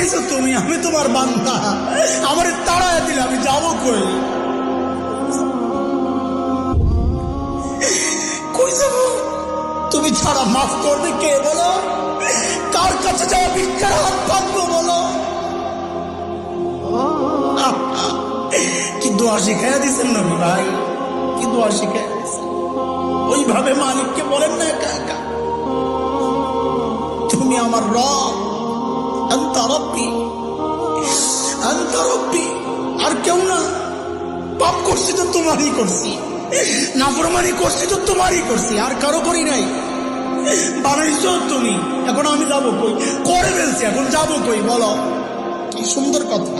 বানাইছো তুমি, আমি তোমার বান্দা। আমার তাড়ায় দিলে আমি যাবো কই? কই যাবো? তুমি ছাড়া মাফ করবে কে বলো? কার কাছে যাওয়া ভিক্ষার হাত পাতবো বলো? কি দোয়া শিখাইয়া দিচ্ছেন নবী ভাই, কি দোয়া শিখাইয়া দিচ্ছেন। ওইভাবে মালিককে বলেন না একা একা, তুমি আমার রব, আনতা রব্বি, আনতা রব্বি, আর কেউ না। পাপ করছি তো তোমারই করছি, নাফরমানি করছি তো তোমারই করছি, আর কারো করি নাই। বানাইছো তুমি, এখন আমি যাবো কই? করে ফেলছি, এখন যাবো কই বলো? কি সুন্দর কথা।